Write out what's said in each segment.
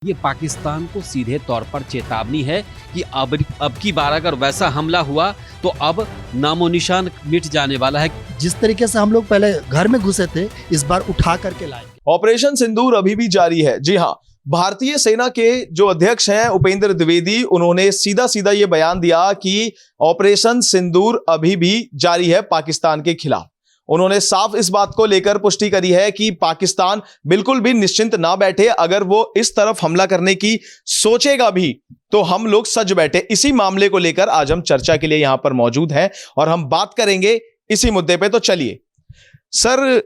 ये पाकिस्तान को सीधे तौर पर चेतावनी है कि अब की बार अगर वैसा हमला हुआ तो अब नामो निशान मिट जाने वाला है। जिस तरीके से हम लोग पहले घर में घुसे थे, इस बार उठा करके लाएंगे। ऑपरेशन सिंदूर अभी भी जारी है। जी हाँ, भारतीय सेना के जो अध्यक्ष हैं उपेंद्र द्विवेदी, उन्होंने सीधा सीधा ये बयान दिया कि ऑपरेशन सिंदूर अभी भी जारी है पाकिस्तान के खिलाफ। उन्होंने साफ इस बात को लेकर पुष्टि करी है कि पाकिस्तान बिल्कुल भी निश्चिंत ना बैठे। अगर वो इस तरफ हमला करने की सोचेगा भी तो हम लोग सज बैठे। इसी मामले को लेकर आज हम चर्चा के लिए यहां पर मौजूद हैं और हम बात करेंगे इसी मुद्दे पे। तो चलिए सर,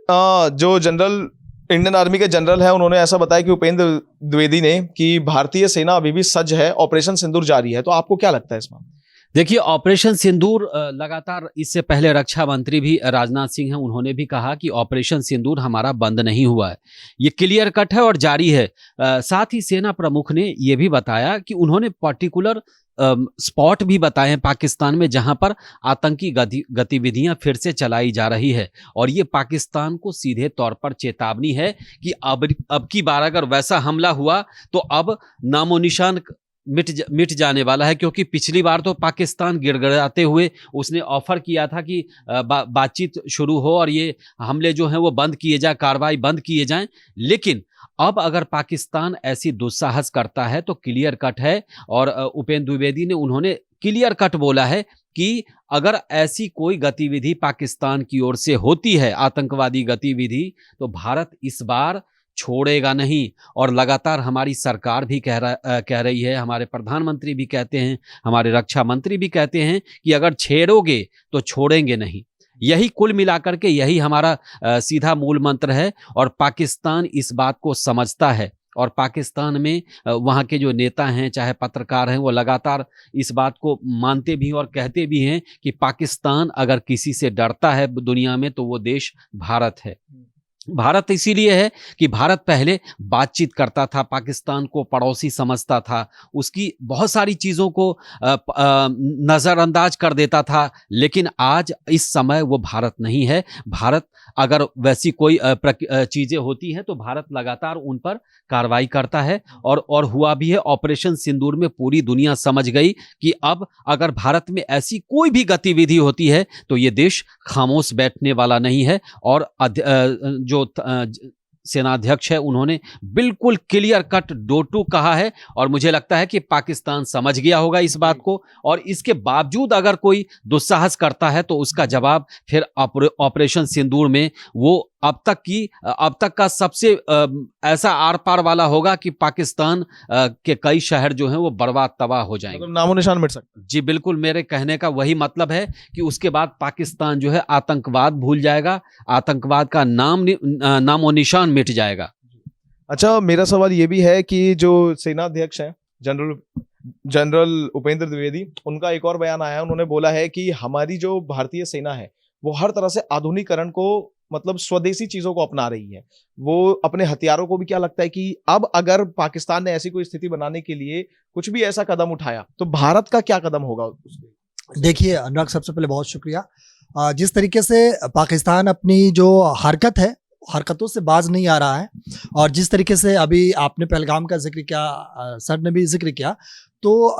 जो जनरल इंडियन आर्मी के जनरल है, उन्होंने ऐसा बताया कि उपेंद्र द्विवेदी ने कि भारतीय सेना अभी भी सज्ज है, ऑपरेशन सिंदूर जारी है। तो आपको क्या लगता है इस मामले? देखिए, ऑपरेशन सिंदूर लगातार, इससे पहले रक्षा मंत्री भी राजनाथ सिंह हैं, उन्होंने भी कहा कि ऑपरेशन सिंदूर हमारा बंद नहीं हुआ है, ये क्लियर कट है और जारी है। साथ ही सेना प्रमुख ने ये भी बताया कि उन्होंने पर्टिकुलर स्पॉट भी बताए हैं पाकिस्तान में जहां पर आतंकी गतिविधियां फिर से चलाई जा रही है, और ये पाकिस्तान को सीधे तौर पर चेतावनी है कि अब की बार अगर वैसा हमला हुआ तो अब नामो निशान मिट जाने वाला है। क्योंकि पिछली बार तो पाकिस्तान गिड़गिड़ाते हुए उसने ऑफर किया था कि बातचीत शुरू हो और ये हमले जो हैं वो बंद किए जाए, कार्रवाई बंद किए जाएं। लेकिन अब अगर पाकिस्तान ऐसी दुस्साहस करता है तो क्लियर कट है, और उपेंद्र द्विवेदी ने उन्होंने क्लियर कट बोला है कि अगर ऐसी कोई गतिविधि पाकिस्तान की ओर से होती है, आतंकवादी गतिविधि, तो भारत इस बार छोड़ेगा नहीं। और लगातार हमारी सरकार भी कह रही है, हमारे प्रधानमंत्री भी कहते हैं, हमारे रक्षा मंत्री भी कहते हैं कि अगर छेड़ोगे तो छोड़ेंगे नहीं। यही कुल मिलाकर के यही हमारा सीधा मूल मंत्र है, और पाकिस्तान इस बात को समझता है। और पाकिस्तान में वहाँ के जो नेता हैं, चाहे पत्रकार हैं, वो लगातार इस बात को मानते भी और कहते भी हैं कि पाकिस्तान अगर किसी से डरता है दुनिया में तो वो देश भारत है। भारत इसीलिए है कि भारत पहले बातचीत करता था, पाकिस्तान को पड़ोसी समझता था, उसकी बहुत सारी चीज़ों को नज़रअंदाज कर देता था। लेकिन आज इस समय वो भारत नहीं है। भारत अगर वैसी कोई चीज़ें होती हैं तो भारत लगातार उन पर कार्रवाई करता है, और हुआ भी है। ऑपरेशन सिंदूर में पूरी दुनिया समझ गई कि अब अगर भारत में ऐसी कोई भी गतिविधि होती है तो ये देश खामोश बैठने वाला नहीं है। और जो सेनाध्यक्ष है उन्होंने बिल्कुल क्लियर कट डोटू कहा है, और मुझे लगता है कि पाकिस्तान समझ गया होगा इस बात को, और इसके बावजूद अगर कोई दुस्साहस करता है तो उसका जवाब फिर ऑपरेशन सिंदूर में वो अब तक का सबसे ऐसा आर पार वाला होगा कि पाकिस्तान के कई शहर जो हैं वो बर्बाद तबाह हो जाएंगे, मतलब नामो निशान मिट सकता है। जी बिल्कुल, मेरे कहने का वही मतलब है कि उसके बाद पाकिस्तान जो है आतंकवाद भूल जाएगा, आतंकवाद का नामो निशान मिट जाएगा। अच्छा, मेरा सवाल ये भी है कि जो सेनाध्यक्ष हैं जनरल उपेंद्र द्विवेदी, उनका एक और बयान आया है। उन्होंने बोला है कि हमारी जो भारतीय सेना है वो हर तरह से आधुनिकीकरण को, मतलब स्वदेशी चीजों को अपना रही है। वो अपने हथियारों को भी, क्या लगता है कि अब अगर पाकिस्तान ने ऐसी कोई स्थिति बनाने के लिए कुछ भी ऐसा कदम उठाया तो भारत का क्या कदम होगा उसके? देखिए अनुराग, सबसे पहले बहुत शुक्रिया। जिस तरीके से पाकिस्तान अपनी जो हरकतों से बाज नहीं आ रहा है, और जिस तरीके से अभी आपने पहलगाम का जिक्र किया, सर ने भी जिक्र किया, तो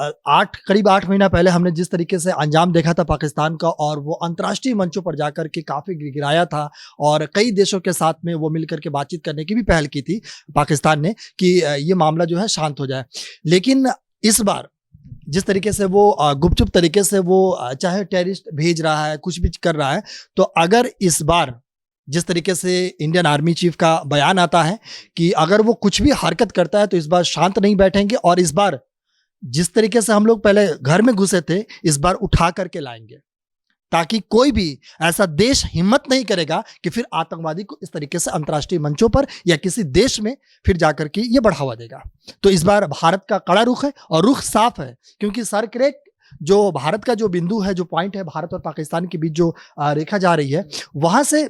करीब 8 महीना पहले हमने जिस तरीके से अंजाम देखा था पाकिस्तान का, और वो अंतर्राष्ट्रीय मंचों पर जाकर के काफ़ी गिराया था, और कई देशों के साथ में वो मिलकर के बातचीत करने की भी पहल की थी पाकिस्तान ने कि ये मामला जो है शांत हो जाए। लेकिन इस बार जिस तरीके से वो गुपचुप तरीके से वो चाहे टेररिस्ट भेज रहा है, कुछ भी कर रहा है, तो अगर इस बार जिस तरीके से इंडियन आर्मी चीफ का बयान आता है कि अगर वो कुछ भी हरकत करता है तो इस बार शांत नहीं बैठेंगे, और इस बार जिस तरीके से हम लोग पहले घर में घुसे थे, इस बार उठा करके लाएंगे, ताकि कोई भी ऐसा देश हिम्मत नहीं करेगा कि फिर आतंकवादी को इस तरीके से अंतर्राष्ट्रीय मंचों पर या किसी देश में फिर जाकर के ये बढ़ावा देगा। तो इस बार भारत का कड़ा रुख है, और रुख साफ है, क्योंकि सरकरेक जो भारत का जो बिंदु है, जो पॉइंट है भारत और पाकिस्तान के बीच जो रेखा जा रही है, वहां से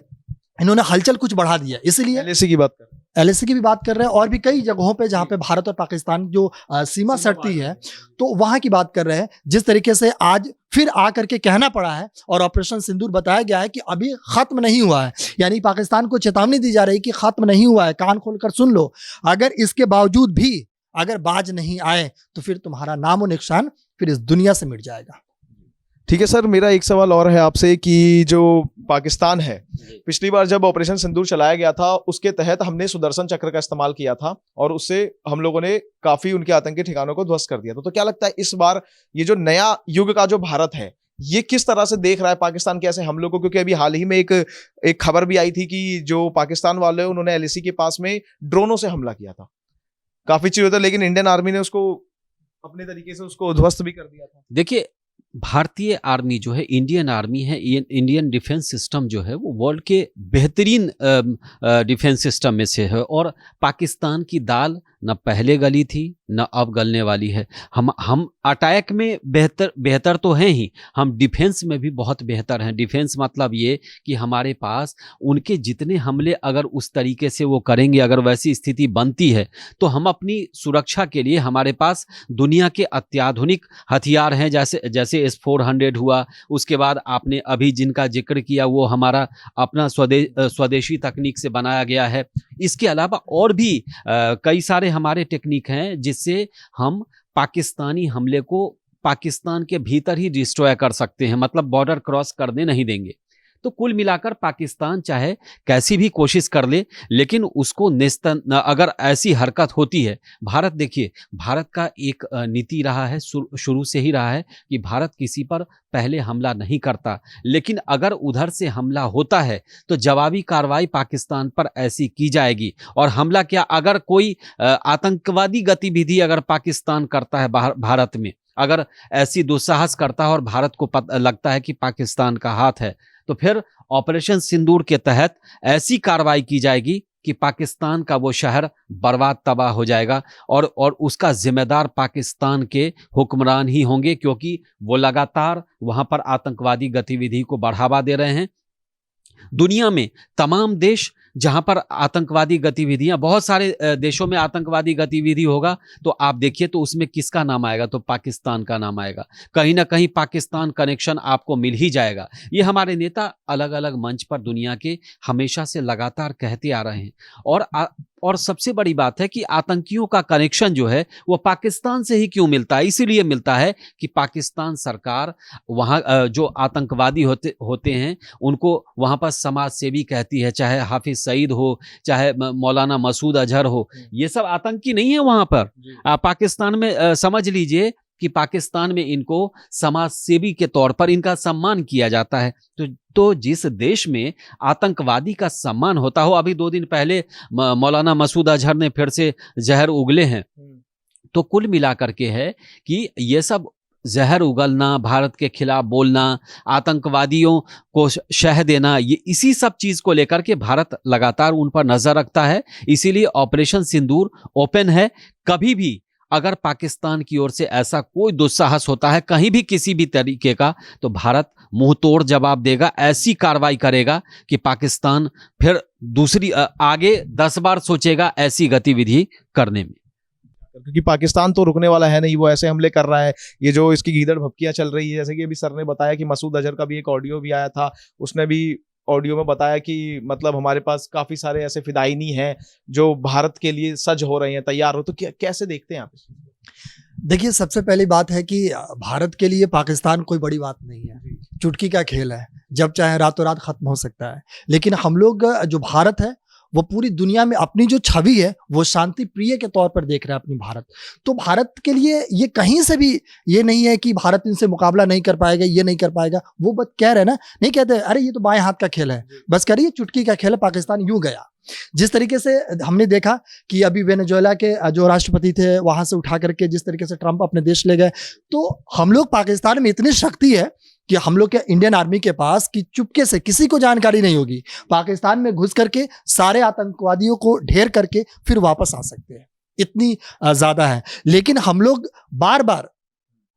इन्होंने हलचल कुछ बढ़ा दिया। इसलिए एलएसी की की भी बात कर रहे हैं, और भी कई जगहों पे जहां पे भारत और पाकिस्तान जो सीमा सटती है, तो वहां की बात कर रहे हैं। जिस तरीके से आज फिर आकर के कहना पड़ा है और ऑपरेशन सिंदूर बताया गया है कि अभी खत्म नहीं हुआ है, यानी पाकिस्तान को चेतावनी दी जा रही है कि खत्म नहीं हुआ है, कान खोलकर सुन लो। अगर इसके बावजूद भी अगर बाज नहीं आए तो फिर तुम्हारा नामो निशान फिर इस दुनिया से मिट जाएगा। ठीक है सर, मेरा एक सवाल और है आपसे कि जो पाकिस्तान है, पिछली बार जब ऑपरेशन सिंदूर चलाया गया था उसके तहत हमने सुदर्शन चक्र का इस्तेमाल किया था और उससे हम लोगों ने काफी उनके आतंकी ठिकानों को ध्वस्त कर दिया था। तो क्या लगता है इस बार ये जो नया युग का जो भारत है ये किस तरह से देख रहा है पाकिस्तान के ऐसे हमलों को? क्योंकि अभी हाल ही में एक खबर भी आई थी कि जो पाकिस्तान वाले उन्होंने एलएसी के पास में ड्रोनों से हमला किया था, काफी चीज होता, लेकिन इंडियन आर्मी ने उसको अपने तरीके से उसको ध्वस्त भी कर दिया था। देखिए, भारतीय आर्मी जो है, इंडियन आर्मी है, इंडियन डिफेंस सिस्टम जो है वो वर्ल्ड के बेहतरीन डिफेंस सिस्टम में से है। और पाकिस्तान की दाल न पहले गली थी न अब गलने वाली है। हम अटैक में बेहतर तो हैं ही, हम डिफेंस में भी बहुत बेहतर हैं। डिफेंस मतलब ये कि हमारे पास उनके जितने हमले अगर उस तरीके से वो करेंगे, अगर वैसी स्थिति बनती है तो हम अपनी सुरक्षा के लिए हमारे पास दुनिया के अत्याधुनिक हथियार हैं, जैसे S-400 हुआ। उसके बाद आपने अभी जिनका जिक्र किया वो हमारा अपना स्वदेशी तकनीक से बनाया गया है। इसके अलावा और भी कई सारे हमारे टेक्निक हैं जिससे हम पाकिस्तानी हमले को पाकिस्तान के भीतर ही डिस्ट्रॉय कर सकते हैं, मतलब बॉर्डर क्रॉस करने नहीं देंगे। तो कुल मिलाकर पाकिस्तान चाहे कैसी भी कोशिश कर ले, लेकिन उसको अगर ऐसी हरकत होती है, भारत देखिए, भारत का एक नीति रहा है, शुरू से ही रहा है कि भारत किसी पर पहले हमला नहीं करता, लेकिन अगर उधर से हमला होता है तो जवाबी कार्रवाई पाकिस्तान पर ऐसी की जाएगी। और हमला क्या, अगर कोई आतंकवादी गतिविधि अगर पाकिस्तान करता है भारत में, अगर ऐसी दुस्साहस करता है और भारत को लगता है कि पाकिस्तान का हाथ है, तो फिर ऑपरेशन सिंदूर के तहत ऐसी कार्रवाई की जाएगी कि पाकिस्तान का वो शहर बर्बाद तबाह हो जाएगा और उसका जिम्मेदार पाकिस्तान के हुक्मरान ही होंगे, क्योंकि वो लगातार वहां पर आतंकवादी गतिविधि को बढ़ावा दे रहे हैं। दुनिया में तमाम देश जहां पर आतंकवादी गतिविधियां, बहुत सारे देशों में आतंकवादी गतिविधि होगा तो आप देखिए तो उसमें किसका नाम आएगा, तो पाकिस्तान का नाम आएगा। कहीं ना कहीं पाकिस्तान कनेक्शन आपको मिल ही जाएगा। ये हमारे नेता अलग अलग मंच पर दुनिया के हमेशा से लगातार कहते आ रहे हैं। और सबसे बड़ी बात है कि आतंकियों का कनेक्शन जो है वो पाकिस्तान से ही क्यों मिलता है? इसीलिए मिलता है कि पाकिस्तान सरकार वहाँ जो आतंकवादी होते हैं उनको वहाँ पर समाज सेवी कहती है, चाहे हाफिज सईद हो, चाहे मौलाना मसूद अजहर हो, ये सब आतंकी नहीं है वहाँ पर। पाकिस्तान में समझ लीजिए कि पाकिस्तान में इनको समाज सेवी के तौर पर इनका सम्मान किया जाता है। तो जिस देश में आतंकवादी का सम्मान होता हो, अभी 2 दिन पहले मौलाना मसूद अजहर ने फिर से जहर उगले हैं, तो कुल मिलाकर के है कि ये सब जहर उगलना, भारत के खिलाफ बोलना, आतंकवादियों को शह देना, ये इसी सब चीज को लेकर के भारत लगातार उन पर नजर रखता है। इसीलिए ऑपरेशन सिंदूर ओपन है। कभी भी अगर पाकिस्तान की ओर से ऐसा कोई दुस्साहस होता है कहीं भी किसी भी तरीके का, तो भारत मुंह तोड़ जवाब देगा, ऐसी कार्रवाई करेगा कि पाकिस्तान फिर दूसरी आगे 10 बार सोचेगा ऐसी गतिविधि करने में। क्योंकि पाकिस्तान तो रुकने वाला है नहीं, वो ऐसे हमले कर रहा है। ये जो इसकी गीदड़ भपकियां चल रही है, जैसे कि अभी सर ने बताया कि मसूद अजहर का भी एक ऑडियो भी आया था, उसने भी ऑडियो में बताया कि मतलब हमारे पास काफी सारे ऐसे फिदायनी हैं जो भारत के लिए सज हो रहे हैं, तैयार हो। तो कैसे देखते हैं आप? देखिए, सबसे पहली बात है कि भारत के लिए पाकिस्तान कोई बड़ी बात नहीं है, चुटकी का खेल है, जब चाहे रातों रात खत्म हो सकता है। लेकिन हम लोग जो भारत है वो पूरी दुनिया में अपनी जो छवि है वो शांति प्रिय के तौर पर देख रहा है अपनी भारत। तो भारत के लिए ये कहीं से भी ये नहीं है कि भारत इनसे मुकाबला नहीं कर पाएगा, ये नहीं कर पाएगा। वो बस कह रहे हैं ना, नहीं कहते अरे ये तो बाएं हाथ का खेल है, बस कह रही है चुटकी का खेल है, पाकिस्तान यूं गया। जिस तरीके से हमने देखा कि अभी वेनेजुएला के जो राष्ट्रपति थे वहां से उठा करके जिस तरीके से ट्रंप अपने देश ले गए, तो हम लोग पाकिस्तान में इतनी शक्ति है कि हम लोग के इंडियन आर्मी के पास कि चुपके से किसी को जानकारी नहीं होगी, पाकिस्तान में घुस करके सारे आतंकवादियों को ढेर करके फिर वापस आ सकते हैं, इतनी ज्यादा है। लेकिन हम लोग बार बार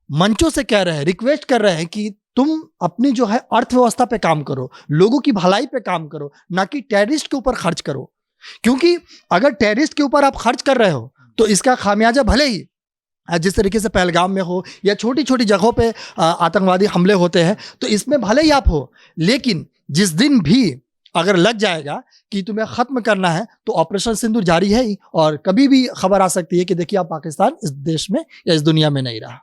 मंचों से कह रहे हैं, रिक्वेस्ट कर रहे हैं कि तुम अपनी जो है अर्थव्यवस्था पे काम करो, लोगों की भलाई पे काम करो, ना कि टेररिस्ट के ऊपर खर्च करो। क्योंकि अगर टेररिस्ट के ऊपर आप खर्च कर रहे हो तो इसका खामियाजा भले ही जिस तरीके से पहलगाम में हो या छोटी छोटी जगहों पे आतंकवादी हमले होते हैं, तो इसमें भले ही आप हो, लेकिन जिस दिन भी अगर लग जाएगा कि तुम्हें खत्म करना है तो ऑपरेशन सिंदूर जारी है ही, और कभी भी खबर आ सकती है कि देखिए आप पाकिस्तान इस देश में या इस दुनिया में नहीं रहा।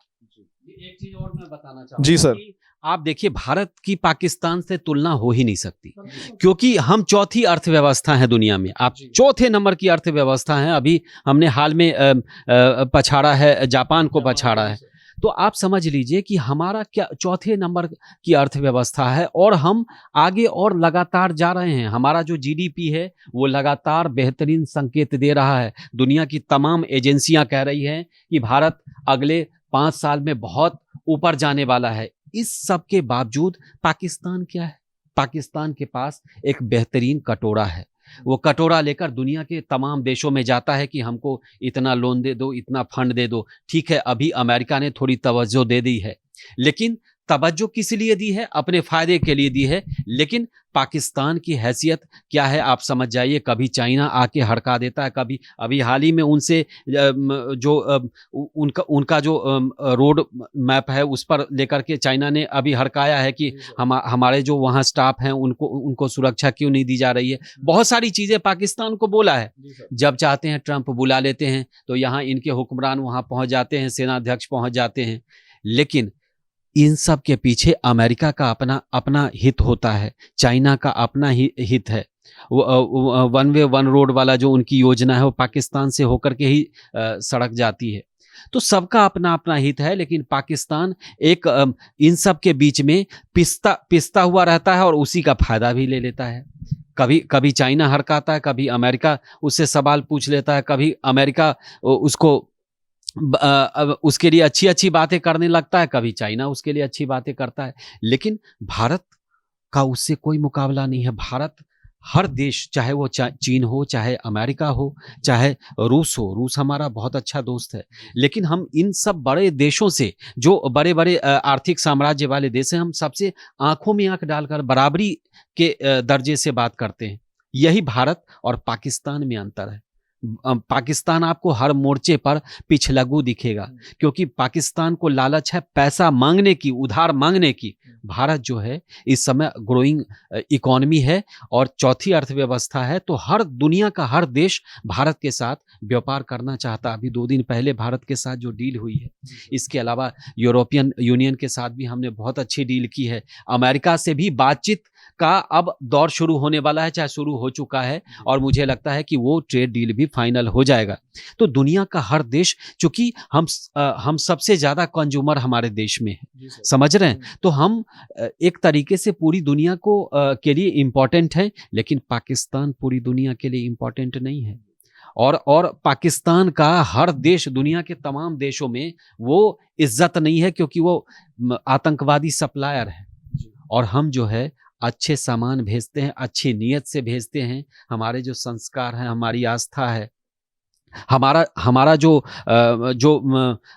एक चीज और मैं बताना चाहूंगा जी सर। कि आप देखिए भारत की पाकिस्तान से तुलना हो ही नहीं सकती, क्योंकि हम चौथी अर्थव्यवस्था है दुनिया में, आप चौथे नंबर की अर्थव्यवस्था है। अभी हमने हाल में पछाड़ा है, जापान को पछाड़ा है। तो आप समझ लीजिए कि हमारा क्या चौथे नंबर की अर्थव्यवस्था है और हम आगे और लगातार जा रहे हैं। हमारा जो जीडीपी है वो लगातार बेहतरीन संकेत दे रहा है। दुनिया की तमाम एजेंसियां कह रही हैं कि भारत अगले 5 साल में बहुत ऊपर जाने वाला है। इस सब के बावजूद पाकिस्तान क्या है? पाकिस्तान के पास एक बेहतरीन कटोरा है। वो कटोरा लेकर दुनिया के तमाम देशों में जाता है कि हमको इतना लोन दे दो, इतना फंड दे दो। ठीक है, अभी अमेरिका ने थोड़ी तवज्जो दे दी है, लेकिन तवज्जो किस लिए दी है? अपने फायदे के लिए दी है। लेकिन पाकिस्तान की हैसियत क्या है आप समझ जाइए। कभी चाइना आके हड़का देता है, कभी अभी हाल ही में उनसे जो उनका जो रोड मैप है उस पर लेकर के चाइना ने अभी हड़काया है कि हमारे जो वहाँ स्टाफ हैं उनको सुरक्षा क्यों नहीं दी जा रही है। बहुत सारी चीज़ें पाकिस्तान को बोला है। जब चाहते हैं ट्रंप बुला लेते हैं, तो यहाँ इनके हुक्मरान वहाँ पहुँच जाते हैं, सेनाध्यक्ष पहुँच जाते हैं। लेकिन इन सब के पीछे अमेरिका का अपना हित होता है, चाइना का अपना ही हित है। वो वन वे वन रोड वाला जो उनकी योजना है वो पाकिस्तान से होकर के ही सड़क जाती है। तो सबका अपना अपना हित है, लेकिन पाकिस्तान एक इन सब के बीच में पिसता हुआ रहता है और उसी का फायदा भी ले लेता है। कभी चाइना हड़काता है, कभी अमेरिका उससे सवाल पूछ लेता है, कभी अमेरिका उसको उसके लिए अच्छी अच्छी बातें करने लगता है, कभी चाइना उसके लिए अच्छी बातें करता है। लेकिन भारत का उससे कोई मुकाबला नहीं है। भारत हर देश, चाहे वो चीन हो, चाहे अमेरिका हो, चाहे रूस हो, रूस हमारा बहुत अच्छा दोस्त है, लेकिन हम इन सब बड़े देशों से, जो बड़े बड़े आर्थिक साम्राज्य वाले देश हैं, हम सबसे आंखों में आंख डालकर बराबरी के दर्जे से बात करते हैं। यही भारत और पाकिस्तान में अंतर है। पाकिस्तान आपको हर मोर्चे पर पिछलग्गू दिखेगा, क्योंकि पाकिस्तान को लालच है पैसा मांगने की, उधार मांगने की। भारत जो है इस समय ग्रोइंग इकोनॉमी है और चौथी अर्थव्यवस्था है, तो हर दुनिया का हर देश भारत के साथ व्यापार करना चाहता। अभी 2 दिन पहले भारत के साथ जो डील हुई है, इसके अलावा यूरोपियन यूनियन के साथ भी हमने बहुत अच्छी डील की है। अमेरिका से भी बातचीत का अब दौर शुरू होने वाला है, चाहे शुरू हो चुका है, और मुझे लगता है कि वो ट्रेड डील भी फाइनल हो जाएगा। तो दुनिया का हर देश, चूंकि हम सबसे ज्यादा कंज्यूमर हमारे देश में है, समझ रहे हैं, तो हम एक तरीके से पूरी दुनिया को के लिए इम्पोर्टेंट है, लेकिन पाकिस्तान पूरी दुनिया के लिए इम्पोर्टेंट नहीं है। और पाकिस्तान का हर देश, दुनिया के तमाम देशों में वो इज्जत नहीं है, क्योंकि वो आतंकवादी सप्लायर है। और हम जो है अच्छे सामान भेजते हैं, अच्छी नीयत से भेजते हैं। हमारे जो संस्कार हैं, हमारी आस्था है, हमारा जो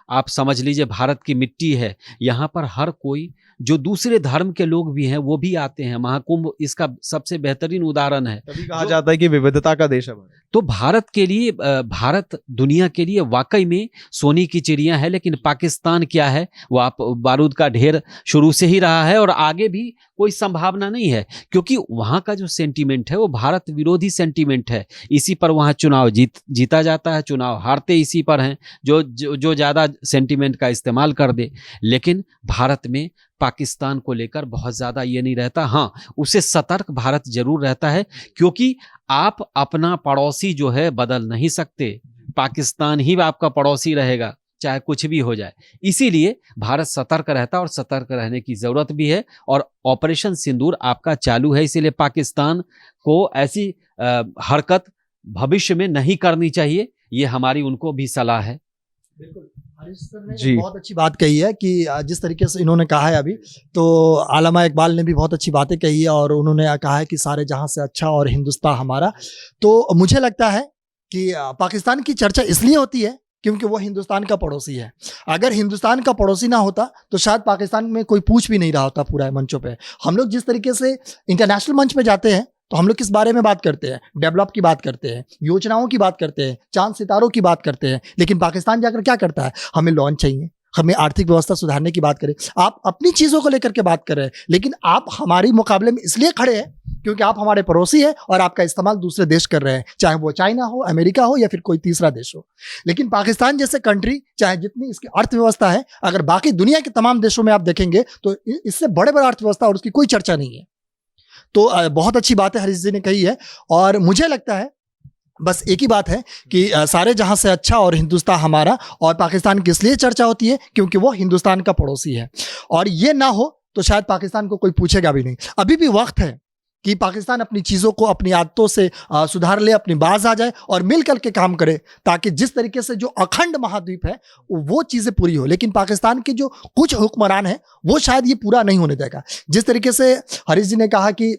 आप समझ लीजिए भारत की मिट्टी है, यहाँ पर हर कोई, जो दूसरे धर्म के लोग भी हैं वो भी आते हैं। महाकुंभ इसका सबसे बेहतरीन उदाहरण है। तभी कहा जाता है कि विविधता का देश है भारत। तो भारत के लिए, भारत दुनिया के लिए वाकई में सोने की चिड़िया है। लेकिन पाकिस्तान क्या है, वो आप बारूद का ढेर शुरू से ही रहा है और आगे भी कोई संभावना नहीं है, क्योंकि वहाँ का जो सेंटीमेंट है वो भारत विरोधी सेंटीमेंट है। इसी पर वहाँ चुनाव जीता जाता है, चुनाव हारते इसी पर हैं, जो ज़्यादा सेंटीमेंट का इस्तेमाल कर दे। लेकिन भारत में पाकिस्तान को लेकर बहुत ज़्यादा ये नहीं रहता। हाँ, उसे सतर्क भारत जरूर रहता है, क्योंकि आप अपना पड़ोसी जो है बदल नहीं सकते। पाकिस्तान ही आपका पड़ोसी रहेगा, चाहे कुछ भी हो जाए। इसीलिए भारत सतर्क रहता है और सतर्क रहने की ज़रूरत भी है। और ऑपरेशन सिंदूर आपका चालू है, इसीलिए पाकिस्तान को ऐसी हरकत भविष्य में नहीं करनी चाहिए। ये हमारी उनको भी सलाह है। बिल्कुल, हरीश सर ने बहुत अच्छी बात कही है कि जिस तरीके से इन्होंने कहा है अभी, तो आलमा इकबाल ने भी बहुत अच्छी बातें कही है और उन्होंने कहा है कि सारे जहां से अच्छा और हिंदुस्तान हमारा। तो मुझे लगता है कि पाकिस्तान की चर्चा इसलिए होती है क्योंकि वो हिंदुस्तान का पड़ोसी है। अगर हिंदुस्तान का पड़ोसी ना होता तो शायद पाकिस्तान में कोई पूछ भी नहीं रहा होता पूरा मंचों पे। हम लोग जिस तरीके से इंटरनेशनल मंच पे जाते हैं तो हम लोग किस बारे में बात करते हैं? डेवलप की बात करते हैं, योजनाओं की बात करते हैं, चांद सितारों की बात करते हैं। लेकिन पाकिस्तान जाकर क्या करता है? हमें लोन चाहिए, हमें आर्थिक व्यवस्था सुधारने की बात करें। आप अपनी चीज़ों को लेकर के बात कर रहे हैं, लेकिन आप हमारे मुकाबले में इसलिए खड़े हैं क्योंकि आप हमारे पड़ोसी हैं और आपका इस्तेमाल दूसरे देश कर रहे हैं, चाहे वो चाइना हो, अमेरिका हो या फिर कोई तीसरा देश हो। लेकिन पाकिस्तान जैसे कंट्री, चाहे जितनी इसकी अर्थव्यवस्था है, अगर बाकी दुनिया के तमाम देशों में आप देखेंगे तो इससे बड़े बड़े अर्थव्यवस्था और उसकी कोई चर्चा नहीं है। तो बहुत अच्छी बात है हरीश जी ने कही है। और मुझे लगता है बस एक ही बात है कि सारे जहां से अच्छा और हिंदुस्तान हमारा, और पाकिस्तान की इसलिए चर्चा होती है क्योंकि वो हिंदुस्तान का पड़ोसी है। और ये ना हो तो शायद पाकिस्तान को कोई पूछेगा भी नहीं। अभी भी वक्त है कि पाकिस्तान अपनी चीज़ों को, अपनी आदतों से सुधार ले, अपनी बाज आ जाए और मिल करके काम करे, ताकि जिस तरीके से जो अखंड महाद्वीप है वो चीज़ें पूरी हो। लेकिन पाकिस्तान के जो कुछ हुक्मरान हैं वो शायद ये पूरा नहीं होने देगा। जिस तरीके से हरीश जी ने कहा कि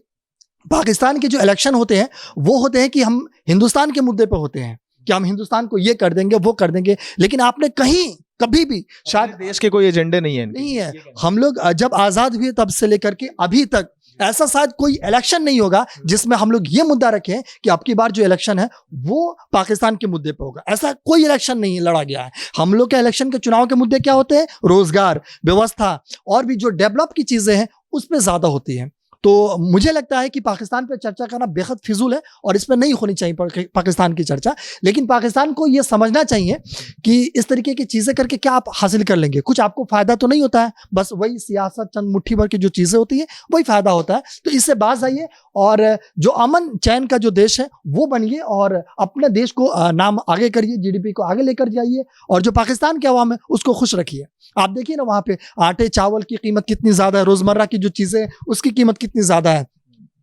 पाकिस्तान के जो इलेक्शन होते हैं वो होते हैं कि हम हिंदुस्तान के मुद्दे पर होते हैं, कि हम हिंदुस्तान को ये कर देंगे, वो कर देंगे। लेकिन आपने कहीं कभी भी शायद देश के कोई एजेंडे नहीं है नहीं है। हम लोग जब आज़ाद हुए तब से लेकर के अभी तक ऐसा शायद कोई इलेक्शन नहीं होगा जिसमें हम लोग ये मुद्दा रखें कि अब की बार जो इलेक्शन है वो पाकिस्तान के मुद्दे पे होगा। ऐसा कोई इलेक्शन नहीं लड़ा गया है। हम लोग के इलेक्शन के चुनाव के मुद्दे क्या होते हैं? रोजगार, व्यवस्था और भी जो डेवलप की चीजें हैं उस पर ज्यादा होती हैं। तो मुझे लगता है कि पाकिस्तान पे चर्चा करना बेहद फिजूल है और इस पर नहीं होनी चाहिए पाकिस्तान की चर्चा। लेकिन पाकिस्तान को ये समझना चाहिए कि इस तरीके की चीज़ें करके क्या आप हासिल कर लेंगे, कुछ आपको फ़ायदा तो नहीं होता है, बस वही सियासत, चंद मुट्ठी भर की जो चीज़ें होती हैं वही फ़ायदा होता है। तो इससे बाज आइए और जो अमन चैन का जो देश है वो बनिए और अपने देश को नाम आगे करिए, GDP को आगे लेकर जाइए और जो पाकिस्तान के अवाम है उसको खुश रखिए। आप देखिए ना वहाँ पे आटे चावल की कीमत कितनी ज़्यादा है, रोज़मर्रा की जो चीज़ें उसकी कीमत कितनी ज़्यादा है।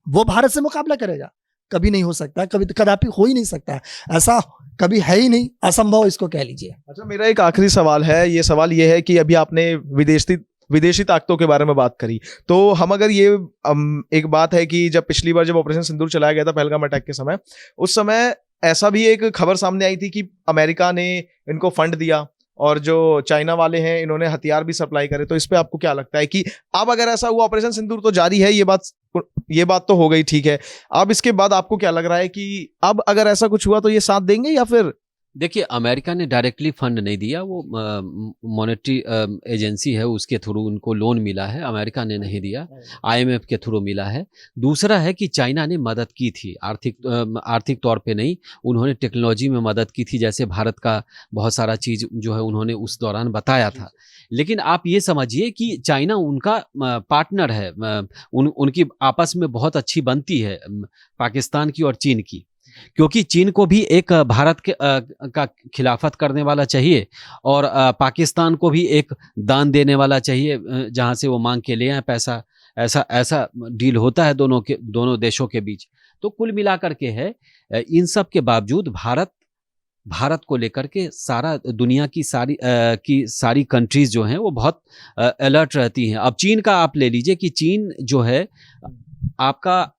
वो भारत से मुकाबला करेगा? कभी नहीं हो सकता, कभी कदापि हो ही नहीं सकता, ऐसा कभी है ही नहीं, असंभव इसको कह लीजिए। अच्छा, मेरा एक आखिरी सवाल है। ये सवाल ये है कि अभी आपने विदेशी ताकतों के बारे में बात करी, तो हम अगर ये एक बात है कि जब पिछली बार जब ऑपरेशन सिंदूर चलाया गया था पहलगाम अटैक के समय, उस समय ऐसा भी एक खबर सामने आई थी कि अमेरिका ने इनको फंड दिया और जो चाइना वाले हैं इन्होंने हथियार भी सप्लाई करे। तो इस पे आपको क्या लगता है कि अब अगर ऐसा हुआ, ऑपरेशन सिंदूर तो जारी है, ये बात तो हो गई, ठीक है, अब इसके बाद आपको क्या लग रहा है कि अब अगर ऐसा कुछ हुआ तो ये साथ देंगे या फिर? देखिए, अमेरिका ने डायरेक्टली फंड नहीं दिया, वो मॉनेटरी एजेंसी है उसके थ्रू उनको लोन मिला है, अमेरिका ने नहीं दिया, IMF के थ्रू मिला है। दूसरा है कि चाइना ने मदद की थी, आर्थिक तौर पे नहीं, उन्होंने टेक्नोलॉजी में मदद की थी, जैसे भारत का बहुत सारा चीज़ जो है उन्होंने उस दौरान बताया था। लेकिन आप ये समझिए कि चाइना उनका पार्टनर है, उनकी आपस में बहुत अच्छी बनती है पाकिस्तान की और चीन की, क्योंकि चीन को भी एक भारत के का खिलाफत करने वाला चाहिए और पाकिस्तान को भी एक दान देने वाला चाहिए जहां से वो मांग के ले आए पैसा। ऐसा डील होता है दोनों देशों के बीच। तो कुल मिलाकर के है, इन सब के बावजूद भारत को लेकर के सारा दुनिया की सारी कंट्रीज जो हैं वो बहुत अलर्ट रहती हैं। अब चीन का आप ले लीजिए कि चीन जो है आपका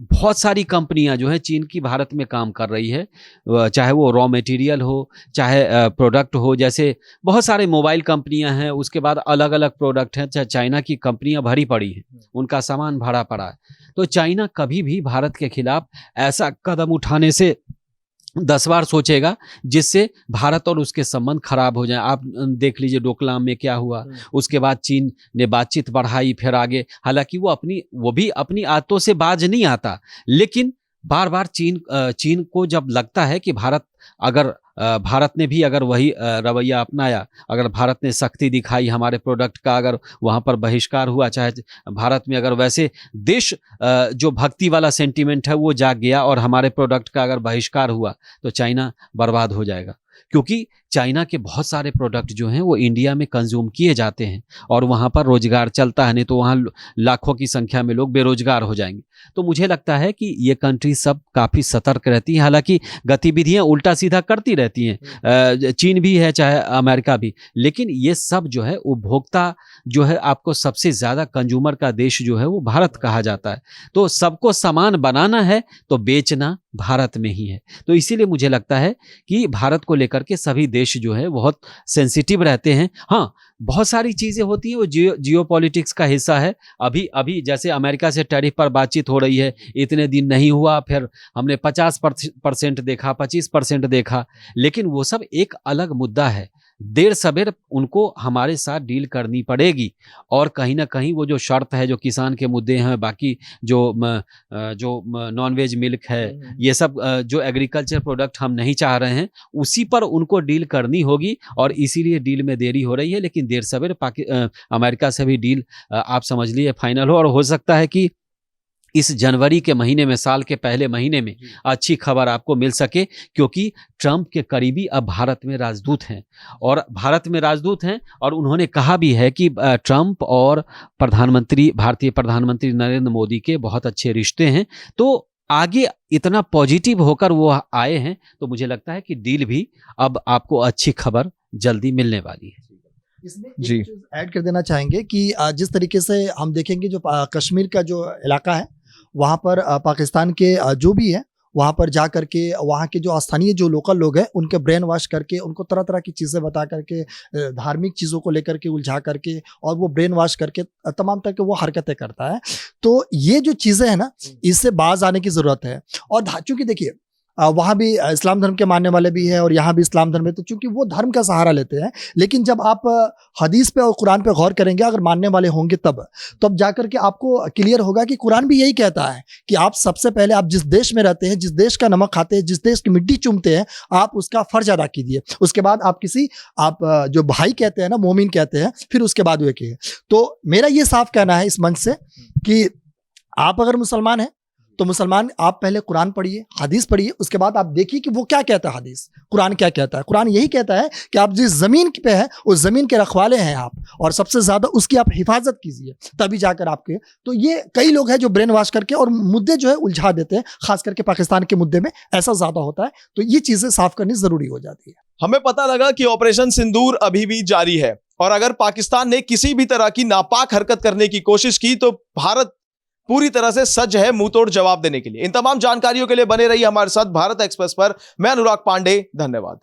बहुत सारी कंपनियां जो है चीन की भारत में काम कर रही है, चाहे वो रॉ मटेरियल हो, चाहे प्रोडक्ट हो, जैसे बहुत सारे मोबाइल कंपनियां हैं, उसके बाद अलग अलग प्रोडक्ट हैं, चाइना की कंपनियां भरी पड़ी हैं, उनका सामान भरा पड़ा है। तो चाइना कभी भी भारत के खिलाफ ऐसा कदम उठाने से 10 बार सोचेगा जिससे भारत और उसके संबंध खराब हो जाए। आप देख लीजिए डोकलाम में क्या हुआ, उसके बाद चीन ने बातचीत बढ़ाई फिर आगे, हालांकि वो भी अपनी आदतों से बाज नहीं आता, लेकिन बार बार चीन को जब लगता है कि भारत ने भी अगर वही रवैया अपनाया, अगर भारत ने सख्ती दिखाई, हमारे प्रोडक्ट का अगर वहाँ पर बहिष्कार हुआ, चाहे भारत में अगर वैसे देश जो भक्ति वाला सेंटीमेंट है वो जाग गया और हमारे प्रोडक्ट का अगर बहिष्कार हुआ तो चाइना बर्बाद हो जाएगा। क्योंकि चाइना के बहुत सारे प्रोडक्ट जो हैं वो इंडिया में कंज्यूम किए जाते हैं और वहाँ पर रोजगार चलता है, नहीं तो वहाँ लाखों की संख्या में लोग बेरोजगार हो जाएंगे। तो मुझे लगता है कि ये कंट्री सब काफ़ी सतर्क रहती हैं, हालांकि गतिविधियाँ उल्टा सीधा करती रहती हैं, चीन भी है चाहे अमेरिका भी, लेकिन ये सब जो है उपभोक्ता जो है, आपको सबसे ज़्यादा कंज्यूमर का देश जो है वो भारत कहा जाता है। तो सबको सामान बनाना है तो बेचना भारत में ही है। तो इसीलिए मुझे लगता है कि भारत को लेकर के सभी देश जो है बहुत सेंसिटिव रहते हैं। हाँ, बहुत सारी चीज़ें होती हैं वो जियोपॉलिटिक्स का हिस्सा है। अभी जैसे अमेरिका से टैरिफ पर बातचीत हो रही है, इतने दिन नहीं हुआ, फिर हमने 50% देखा, 25% देखा, लेकिन वो सब एक अलग मुद्दा है। देर सवेर उनको हमारे साथ डील करनी पड़ेगी। और कहीं ना कहीं वो जो शर्त है, जो किसान के मुद्दे हैं, बाकी जो नॉनवेज मिल्क है, ये सब जो एग्रीकल्चर प्रोडक्ट हम नहीं चाह रहे हैं, उसी पर उनको डील करनी होगी। और इसीलिए डील में देरी हो रही है, लेकिन देर सवेर अमेरिका से भी डील आप समझ लिए फाइनल हो। और हो सकता है कि इस जनवरी के महीने में, साल के पहले महीने में अच्छी खबर आपको मिल सके, क्योंकि ट्रंप के करीबी अब भारत में राजदूत हैं। और उन्होंने कहा भी है कि ट्रंप और भारतीय प्रधानमंत्री नरेंद्र मोदी के बहुत अच्छे रिश्ते हैं। तो आगे इतना पॉजिटिव होकर वो आए हैं, तो मुझे लगता है कि डील भी अब आपको अच्छी खबर जल्दी मिलने वाली है। इसमें एक जी। चीज ऐड कर देना चाहेंगे कि जिस तरीके से हम देखेंगे, जो कश्मीर का जो इलाका है, वहाँ पर पाकिस्तान के जो भी है, वहाँ पर जा करके वहाँ के जो स्थानीय जो लोकल लोग हैं, उनके ब्रेन वॉश करके, उनको तरह तरह की चीज़ें बता करके, धार्मिक चीज़ों को लेकर के उलझा करके, और वो ब्रेन वॉश करके तमाम तरह के वो हरकतें करता है। तो ये जो चीज़ें हैं ना, इससे बाज आने की ज़रूरत है। और चूँकि देखिए, वहाँ भी इस्लाम धर्म के मानने वाले भी हैं, और यहाँ भी इस्लाम धर्म है, तो चूंकि वो धर्म का सहारा लेते हैं। लेकिन जब आप हदीस पे और कुरान पे गौर करेंगे, अगर मानने वाले होंगे तब जाकर के आपको क्लियर होगा कि कुरान भी यही कहता है कि आप सबसे पहले, आप जिस देश में रहते हैं, जिस देश का नमक खाते हैं, जिस देश की मिट्टी चूमते हैं, आप उसका फर्ज अदा कीजिए। उसके बाद आप जो भाई कहते हैं ना, मोमिन कहते हैं, फिर उसके बाद वे किए। तो मेरा ये साफ कहना है इस मंच से कि आप अगर मुसलमान हैं, तो मुसलमान आप पहले कुरान पढ़िए, हदीस पढ़िए, उसके बाद आप देखिए कि वो क्या कहता है हदीस, कुरान क्या कहता है। कुरान यही कहता है कि आप जिस ज़मीन पे हैं, उस ज़मीन के रखवाले हैं आप, और सबसे ज़्यादा उसकी आप हिफाजत कीजिए, तभी जाकर आपके। तो ये कई लोग हैं जो ब्रेन वॉश करके और मुद्दे जो है उलझा देते हैं, खास करके पाकिस्तान के मुद्दे में ऐसा ज़्यादा होता है। तो ये चीज़ें साफ करनी ज़रूरी हो जाती है। हमें पता लगा कि ऑपरेशन सिंदूर अभी भी जारी है, और अगर पाकिस्तान ने किसी भी तरह की नापाक हरकत करने की कोशिश की, तो भारत पूरी तरह से सज्ज है मुंह तोड़ जवाब देने के लिए। इन तमाम जानकारियों के लिए बने रहिए हमारे साथ भारत एक्सप्रेस पर। मैं अनुराग पांडे, धन्यवाद।